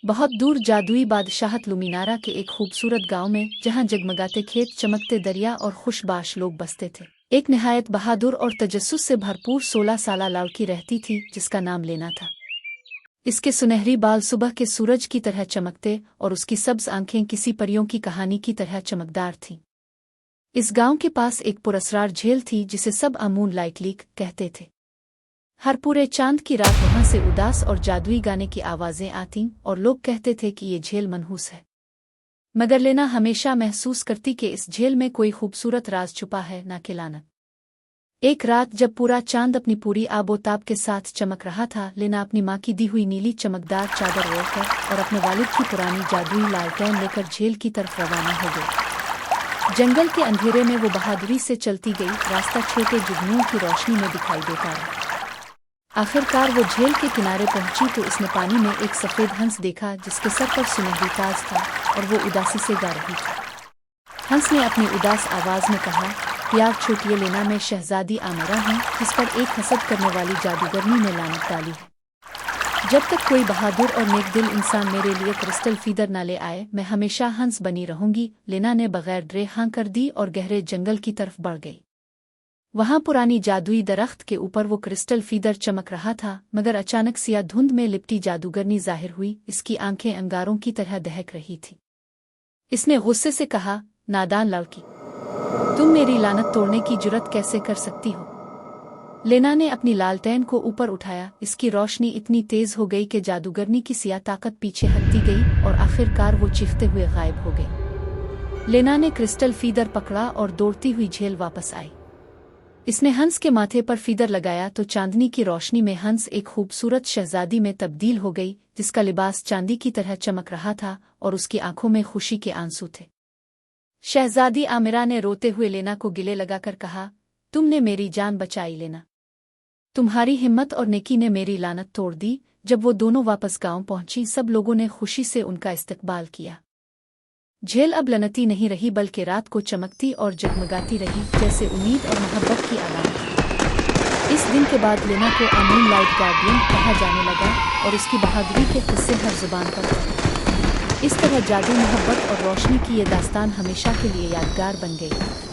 बहुत दूर जादुई बादशाहत लुमिनारा के एक खूबसूरत गांव में, जहां जगमगाते खेत, चमकते दरिया और खुशबाश लोग बसते थे, एक निहायत बहादुर और तजस्सुस से भरपूर 16 साला लड़की रहती थी जिसका नाम लेना था। इसके सुनहरी बाल सुबह के सूरज की तरह चमकते और उसकी सब्ज आंखें किसी परियों की कहानी की तरह चमकदार थीं। इस गांव के पास एक पुरस्कार झील थी जिसे सब अमून लाइट लीक कहते थे। हर पूरे चांद की रात वहां से उदास और जादुई गाने की आवाजें आतीं और लोग कहते थे कि ये झील मनहूस है। मगर लेना हमेशा महसूस करती कि इस झील में कोई खूबसूरत राज छुपा है, ना कि लानत। एक रात जब पूरा चांद अपनी पूरी आबोताब के साथ चमक रहा था, लेना अपनी माँ की दी हुई नीली चमकदार चादर ओढ़कर और अपने वालिद की पुरानी जादुई लालटेन लेकर झील की तरफ रवाना हो गई। जंगल के अंधेरे में वो बहादुरी से चलती गई, रास्ता छोटे जुगनुओं की रोशनी में दिखाई देता रहा। आखिरकार वो झील के किनारे पहुंची तो उसने पानी में एक सफेद हंस देखा जिसके सर पर सुनहरी ताज था और वो उदासी से गा रही थी। हंस ने अपनी उदास आवाज में कहा, प्यार छोटिए लेना, मैं शहजादी आमिरा हूँ जिस पर एक हसद करने वाली जादूगरनी ने लानत डाली है। जब तक कोई बहादुर और नेक दिल इंसान मेरे लिए क्रिस्टल फीदर न ले आए, मैं हमेशा हंस बनी रहूंगी। लेना ने बगैर डरे हाँ कर दी और गहरे जंगल की तरफ बढ़ गई। वहां पुरानी जादुई दरख्त के ऊपर वो क्रिस्टल फीदर चमक रहा था, मगर अचानक सिया धुंध में लिपटी जादूगरनी जाहिर हुई। इसकी आंखें अंगारों की तरह दहक रही थी। इसने गुस्से से कहा, नादान लड़की, तुम मेरी लानत तोड़ने की जुर्रत कैसे कर सकती हो? लेना ने अपनी लालटेन को ऊपर उठाया। इसकी रोशनी इतनी तेज हो गई कि जादूगरनी की सिया ताकत पीछे हटती गई और आखिरकार वो चीखते हुए गायब हो गई। लेना ने क्रिस्टल फीदर पकड़ा और दौड़ती हुई झील वापस आई। इसने हंस के माथे पर फीदर लगाया तो चांदनी की रोशनी में हंस एक खूबसूरत शहजादी में तब्दील हो गई, जिसका लिबास चांदी की तरह चमक रहा था और उसकी आंखों में खुशी के आंसू थे। शहजादी आमिरा ने रोते हुए लेना को गिले लगाकर कहा, तुमने मेरी जान बचाई लेना। तुम्हारी हिम्मत और नेकी ने मेरी लानत तोड़ दी। जब वो दोनों वापस गांव पहुंची, सब लोगों ने खुशी से उनका इस्तकबाल किया। झील अब लनती नहीं रही बल्कि रात को चमकती और जगमगाती रही, जैसे उम्मीद और मोहब्बत की अलामत। इस दिन के बाद लेना को अमून लाइट गार्डियन कहा जाने लगा और उसकी बहादुरी के किस्से हर जुबान पर थे। इस तरह जादू, मोहब्बत और रोशनी की ये दास्तान हमेशा के लिए यादगार बन गई।